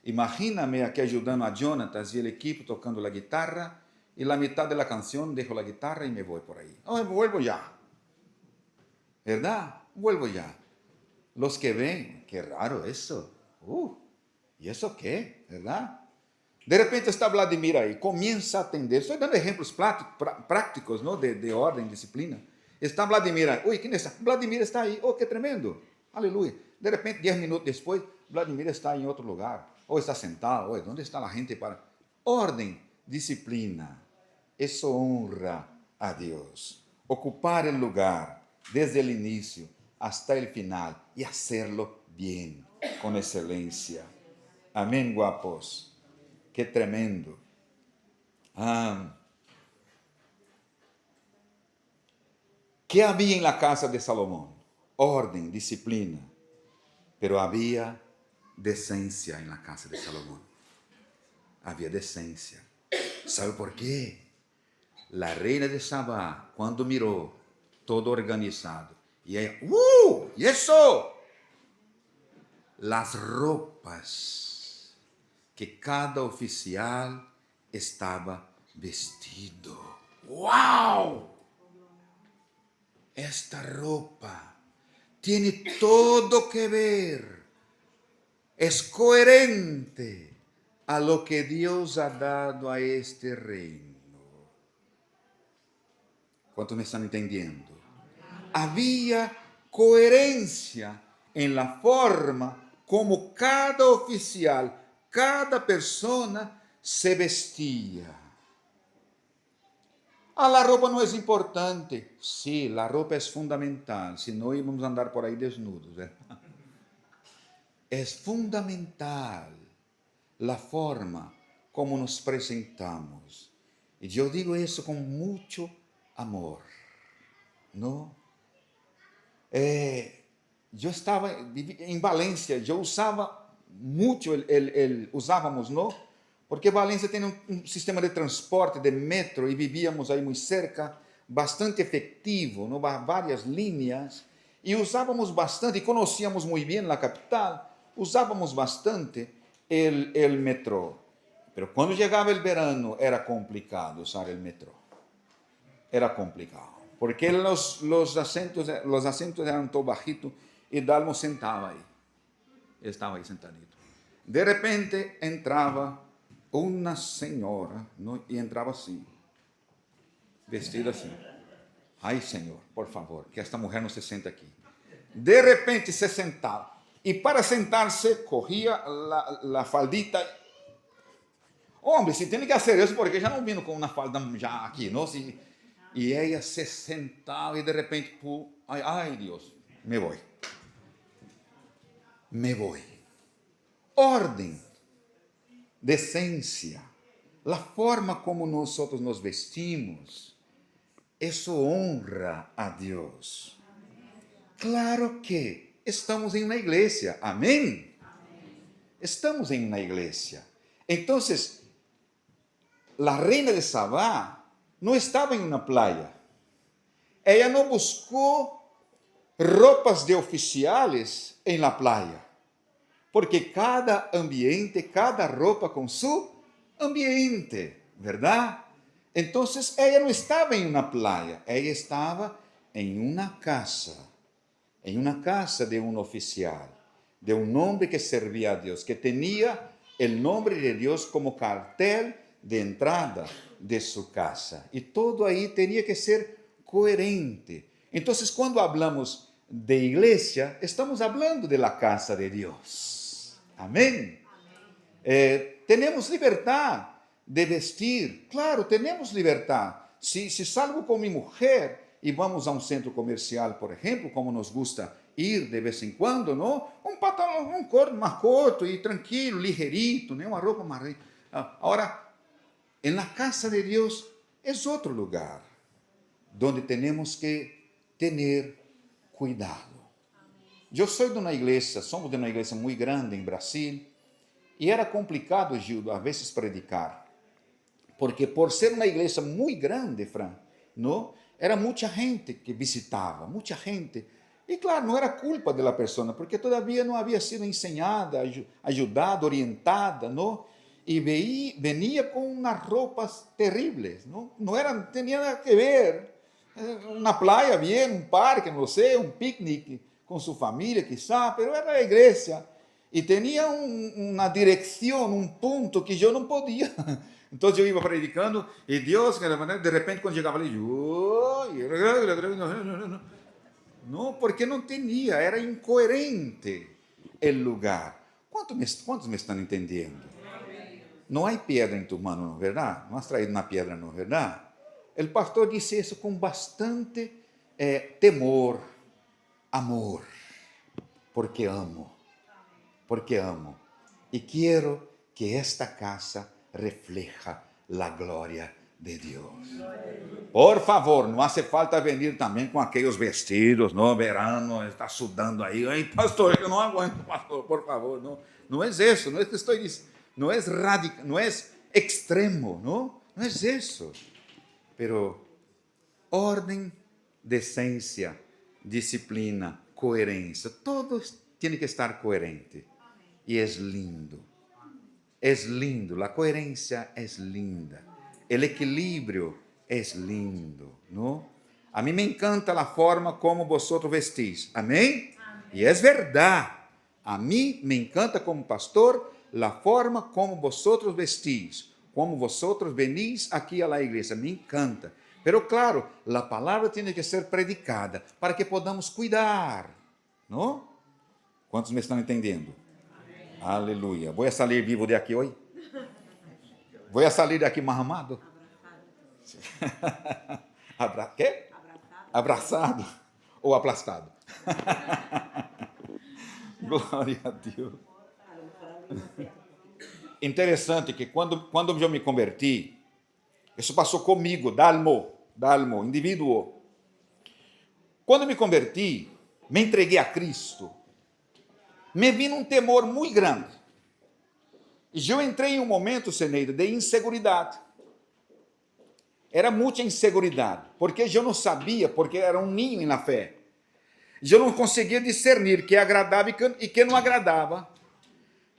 Imagina-me aqui ajudando a Jonatas e o equipe tocando a guitarra e a mitad da canção deixo a guitarra e me vou por aí. Oh, vuelvo já. ¿Verdad? Vuelvo ya. Los que ven, qué raro eso. ¿Y eso qué? ¿Verdad? De repente está Vladimir ahí, comienza a atender. Estoy dando ejemplos prácticos, ¿no? De orden, disciplina. Está Vladimir ahí. ¿Quién está? Vladimir está ahí. ¡Oh, qué tremendo! Aleluya. De repente, 10 minutos después, Vladimir está en otro lugar. O está sentado. ¿Dónde está la gente para? Orden, disciplina. Eso honra a Dios. Ocupar el lugar desde el inicio hasta el final y hacerlo bien, con excelencia. Amén, guapos. Qué tremendo. ¿Qué había en la casa de Salomón? Orden, disciplina. Pero había decencia en la casa de Salomón. Había decencia. ¿Sabe por qué? La reina de Sabá, cuando miró todo organizado, y ella, ¿y eso? Las ropas que cada oficial estaba vestido. ¡Wow! Esta ropa tiene todo que ver, es coherente a lo que Dios ha dado a este reino. ¿Cuántos me están entendiendo? Había coherencia en la forma como cada oficial, cada persona se vestía. La roupa não é importante. Sí, la ropa é fundamental, senão íamos andar por aí desnudos. es fundamental la forma como nos presentamos. Y yo digo eso con mucho amor, ¿no? Yo estaba en Valencia, yo usaba mucho, usábamos, ¿no? Porque Valencia tiene un sistema de transporte, de metro, y vivíamos ahí muy cerca, bastante efectivo, ¿no? Varias líneas, y usábamos bastante, y conocíamos muy bien la capital, usábamos bastante el metro. Pero cuando llegaba el verano era complicado usar el metro. Era complicado. Porque los asientos eran todo bajitos y Dalmo sentaba ahí. Estaba ahí sentadito. De repente entraba una señora, ¿no? Y entraba así, vestida así. Ay, Señor, por favor, que esta mujer no se siente aquí. De repente se sentaba. Y para sentarse, cogía la faldita. Hombre, si tiene que hacer eso, porque ya no vino con una falda ya aquí, ¿no? Y ella se sentaba y de repente, ay, Dios, me voy. Me voy. Orden, decencia, la forma como nosotros nos vestimos, eso honra a Dios. Claro que estamos en una iglesia, amén. Estamos en una iglesia. Entonces, la reina de Sabá no estaba en una playa. Ella no buscó ropas de oficiales en la playa. Porque cada ambiente, cada ropa con su ambiente, ¿verdad? Entonces, ella no estaba en una playa, ella estaba en una casa de un oficial, de un hombre que servía a Dios, que tenía el nombre de Dios como cartel de entrada de su casa. Y todo ahí tenía que ser coherente. Entonces, cuando hablamos de iglesia, estamos hablando de la casa de Dios. Amén. Tenemos libertad de vestir. Claro, tenemos libertad. Si salgo con mi mujer y vamos a un centro comercial, por ejemplo, como nos gusta ir de vez en cuando, ¿no? Un pantalón más corto y tranquilo, ligerito, ¿no? Una ropa más... Ahora, en la casa de Dios es otro lugar donde tenemos que tener cuidado. Yo soy de una iglesia, somos de una iglesia muy grande en Brasil, y era complicado, Gildo, a veces predicar, porque por ser uma igreja muito grande, Fran, não? Era muita gente que visitava, muita gente. E claro, não era culpa da pessoa, porque todavia não havia sido ensinada, ajudada, orientada, não? E venia com umas roupas terríveis, não tinha nada que ver. Na praia, bien, um parque, não sei, um piquenique com sua família, quizá, mas era a igreja. E tinha uma direção, um ponto que eu não podia. Então eu ia predicando e Deus, de repente, quando chegava ali, não, porque não tinha, era incoerente o lugar. Quantos me estão entendendo? Não há pedra em tu mano, não é verdade? Não has traído uma pedra, não é verdade? O pastor disse isso com bastante temor, amor, porque amo. Porque amo. E quero que esta casa refleja a glória de Deus. Por favor, não hace falta venir também com aqueles vestidos, no verano, está sudando aí. Ai, pastor, eu não aguento, pastor, por favor. Não é isso, não é que estou dizendo, não é radical, não é extremo, não é isso. Pero ordem, decência, disciplina, coerência, todos têm que estar coerentes. E é lindo. É lindo. A coerência é linda. O equilíbrio é lindo, não? A mim me encanta a forma como vosotros vestis. Amém? E é verdade. A mim me encanta como pastor a forma como vosotros vestis, como vosotros venís aqui à igreja. Me encanta. Pero claro, a palavra tem que ser predicada para que podamos cuidar, não? Quantos me estão entendendo? Aleluia. Vou sair vivo de aqui hoje? Vou sair daqui mais amado? Quê? Abraçado ou aplastado? Glória a Deus. Interessante que quando eu me converti, isso passou comigo, Dalmo, indivíduo. Quando me converti, me entreguei a Cristo, me vi num temor muito grande. E eu entrei em um momento, Seneida, de inseguridade. Era muita inseguridade, porque eu não sabia, porque era um ninho na fé. Eu não conseguia discernir que agradava e que não agradava.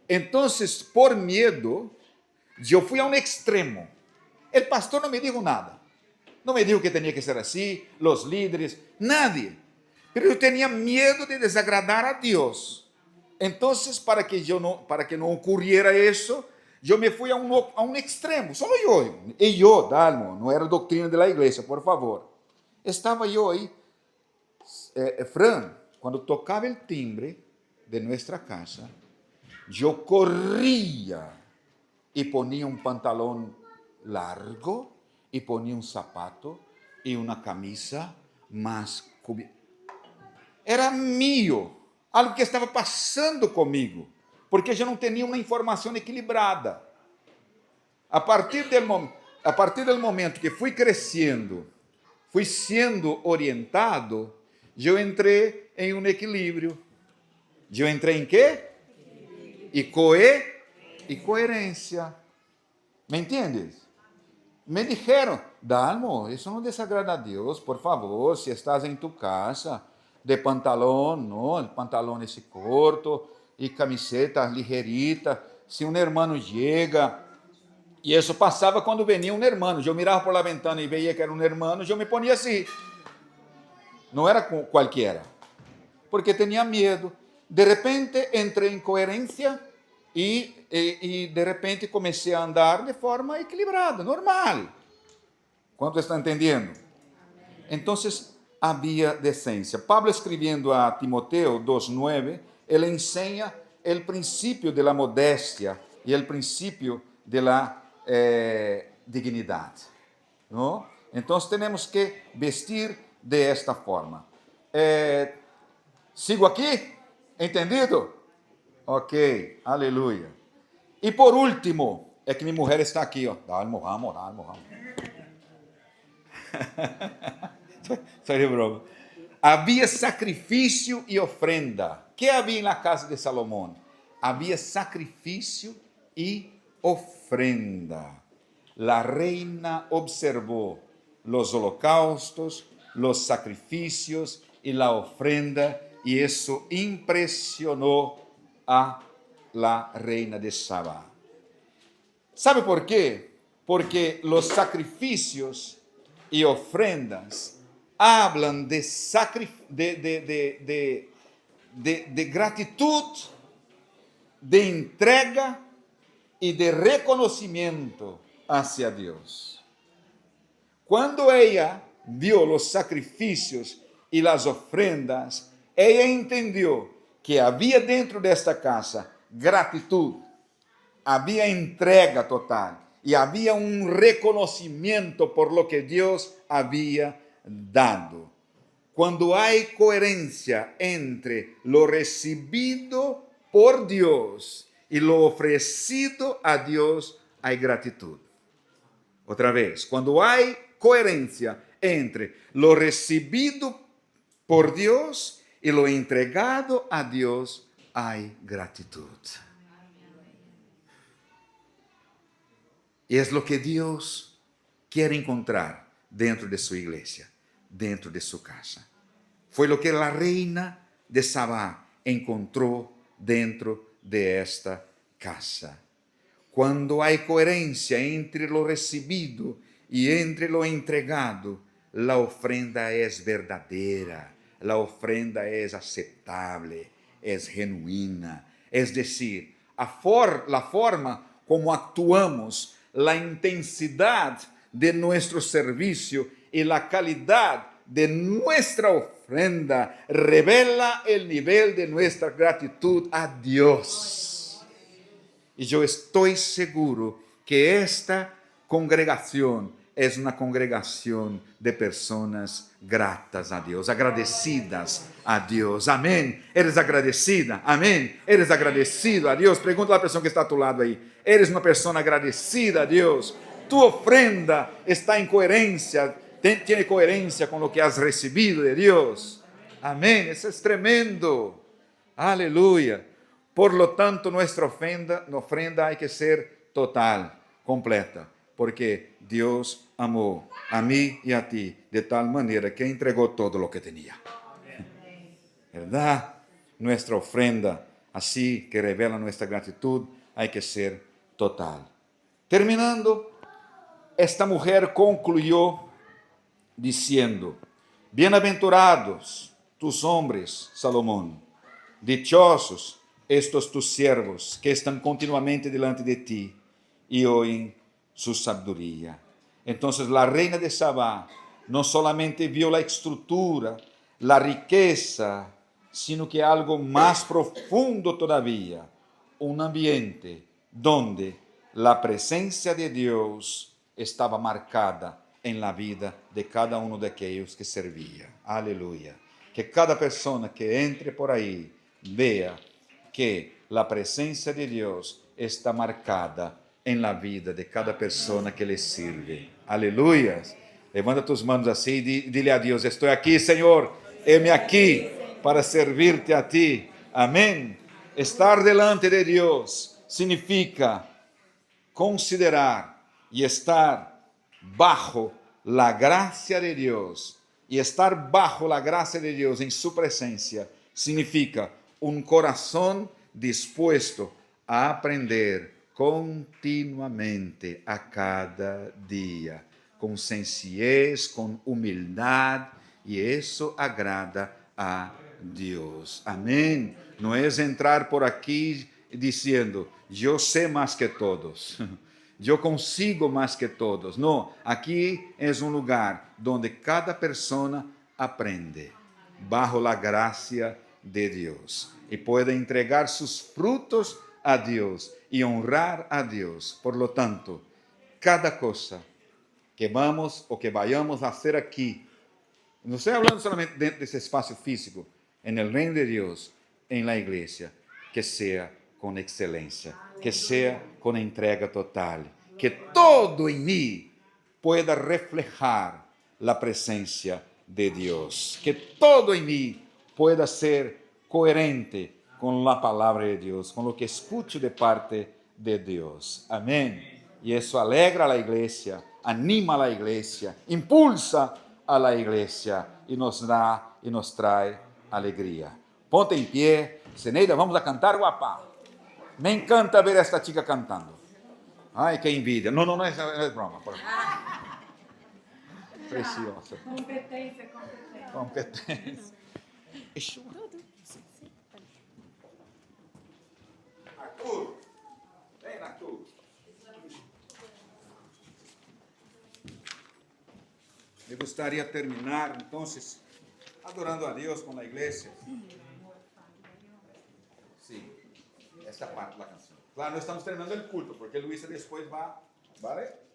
Então, por medo, eu fui a um extremo. O pastor não me disse nada. Não me disse que tinha que ser assim, os líderes, nadie. Mas eu tinha medo de desagradar a Deus. Então, para que não ocorriera isso, eu me fui a um extremo. Só eu. E eu, Dalmo, não era doutrina da igreja, por favor. Estava eu aí, Fran, quando tocava o timbre de nossa casa, eu corria e ponia um pantalão largo e ponia um sapato e uma camisa mais era meu, algo que estava passando comigo, porque eu não tinha uma informação equilibrada. A partir do momento que fui crescendo, fui sendo orientado, eu entrei em um equilíbrio. Eu entrei em quê? E coerência. ¿Me entiendes? Me dijeron, Dalmo, isso não desagrada a Deus, por favor, se estás em tu casa, de pantalão, não, pantalão esse corto, e camiseta ligeirita, se um irmão chega, e isso passava quando venia um irmão, eu mirava por la ventana e veia que era um irmão, eu me ponia assim, não era qualquer, porque tinha medo. De repente entrei em coerência e de repente comecei a andar de forma equilibrada, normal. ¿Cuánto está entendendo? Então, havia decência. Pablo, escrevendo a Timoteo 2:9, ele ensina o princípio da modéstia e o princípio da dignidade. Não? Então, temos que vestir de esta forma. Sigo aqui? Entendido? Ok, aleluia. E por último, é que minha mulher está aqui, ó. Vamos. Só de broma. Havia sacrifício e ofrenda. O que havia na casa de Salomão? Havia sacrifício e ofrenda. La reina observou los holocaustos, los sacrificios y la ofrenda, y eso impresionó a la reina de Sabá. ¿Sabe por qué? Porque los sacrificios y ofrendas hablan de gratitud, de entrega y de reconocimiento hacia Dios. Cuando ella vio los sacrificios y las ofrendas, ella entendió que havia dentro desta casa gratitud, havia entrega total e havia um reconhecimento por lo que Deus havia dado. Quando há coerência entre lo recebido por Deus e lo oferecido a Deus, há gratitud. Outra vez, quando há coerência entre lo recebido por Deus e lo entregado a Deus, há gratitud. E é o que Deus quer encontrar dentro de sua igreja, dentro de sua casa. Foi o que a reina de Sabá encontrou dentro de esta casa. Quando há coerência entre lo recebido e entre lo entregado, a ofrenda é verdadeira, a ofrenda é aceitável, é genuína. É decir, a forma como actuamos, a intensidade de nosso serviço e a qualidade de nossa ofrenda revela o nível de nossa gratitud a Deus. E eu estou seguro que esta congregação es una congregación de personas gratas a Dios, agradecidas a Dios. Amén. ¿Eres agradecida? Amén. ¿Eres agradecido a Dios? Pregunta a la persona que está a tu lado ahí. ¿Eres una persona agradecida a Dios? Tu ofrenda está en coherencia, tiene coherencia con lo que has recibido de Dios. Amén. Eso es tremendo. Aleluya. Por lo tanto, nuestra ofrenda hay que ser total, completa, porque Dios amó a mí y a ti de tal manera que entregó todo lo que tenía. ¿Verdad? Nuestra ofrenda, así que revela nuestra gratitud, hay que ser total. Terminando, esta mujer concluyó diciendo: bienaventurados tus hombres, Salomón, dichosos estos tus siervos que están continuamente delante de ti y oyen su sabiduría. Entonces la reina de Sabá no solamente vio la estructura, la riqueza, sino que algo más profundo todavía, un ambiente donde la presencia de Dios estaba marcada en la vida de cada uno de aquellos que servía. Aleluya. Que cada persona que entre por ahí vea que la presencia de Dios está marcada en la vida de cada persona que le sirve. Aleluya. Levanta tus manos así y dile a Dios: estoy aquí, Señor, heme aquí para servirte a ti. Amén. Estar delante de Dios significa considerar y estar bajo la gracia de Dios. Y estar bajo la gracia de Dios en su presencia significa un corazón dispuesto a aprender continuamente a cada día, con sencillez, con humildad, y eso agrada a Dios. Amén. No es entrar por aquí diciendo: yo sé más que todos, yo consigo más que todos. No, aquí es un lugar donde cada persona aprende bajo la gracia de Dios y puede entregar sus frutos a Dios y honrar a Dios. Por lo tanto, cada cosa que vamos o que vayamos a hacer aquí, no estoy hablando solamente dentro de ese espacio físico, en el reino de Dios, en la iglesia, que sea con excelencia, que sea con entrega total, que todo en mí pueda reflejar la presencia de Dios, que todo en mí pueda ser coherente con la palabra de Dios, con lo que escucho de parte de Dios. Amén. Y eso alegra a la iglesia, anima a la iglesia, impulsa a la iglesia y nos da y nos trae alegría. Ponte en pie. Zeneida, vamos a cantar, guapa. Me encanta ver a esta chica cantando. Ay, qué envidia. No es broma. Preciosa. Competência. Arthur, ven, Arthur. Me gustaría terminar entonces adorando a Dios con la iglesia. Sí, esta parte de la canción. Claro, no estamos terminando el culto, porque Luisa después va, ¿vale?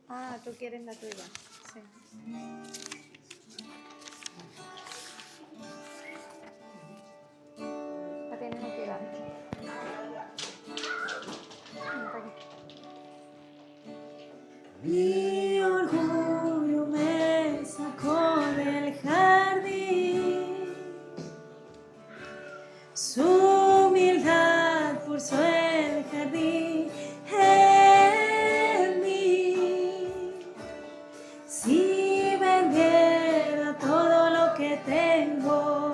Ah, tú quieres la tuya. Sí. La tienes que dar. Mi orgullo me sacó del jardín, su humildad puso el jardín en mí. Si vendiera todo lo que tengo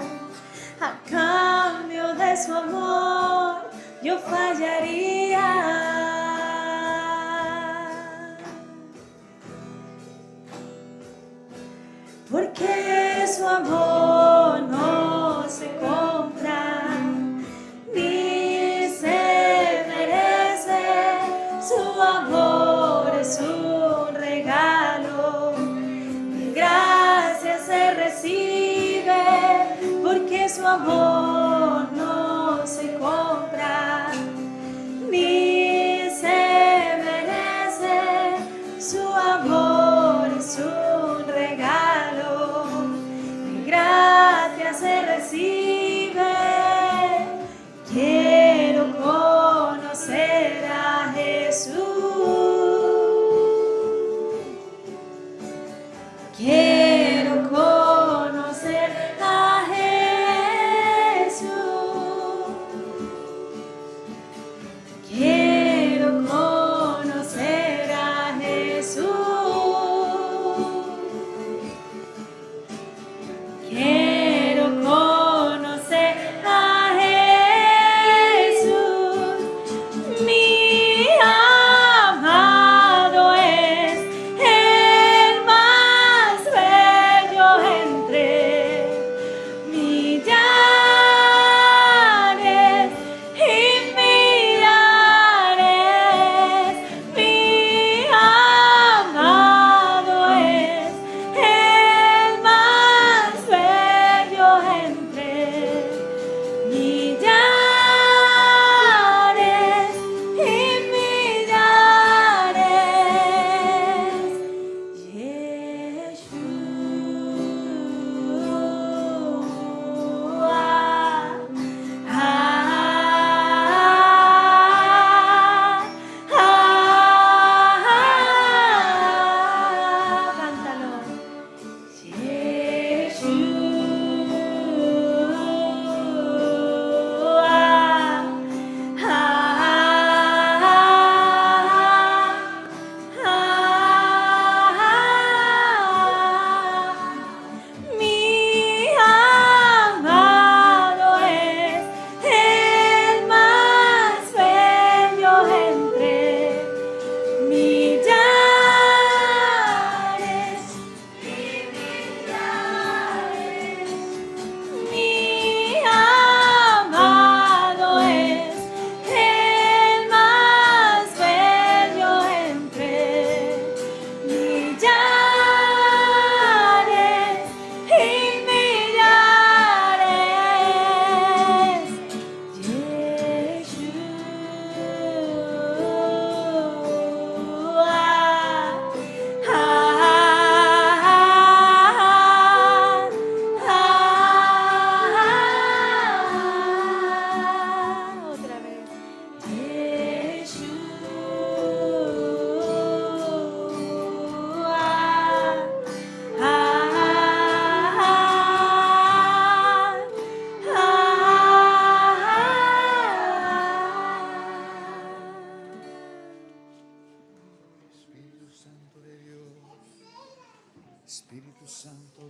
a cambio de su amor, yo fallaría. Porque su amor no se compra ni se merece. Su amor es un regalo amor no se compra, ni se merece. Su amor es un regalo, de gracia se recibe. Quiero conocer a Jesús. Quiero conocer a Jesús. Quiero conocer a Jesús. Quiero conocer a Jesús. Mi amado es el más bello entre millares y millares. Mi amado es el más bello entre millares y millares. Cántalo. Mi amado es el más bello entre millares y millares. Mi amado es el más bello entre millares y millares. Otra vez. Espíritu Santo de Dios. Espíritu Santo de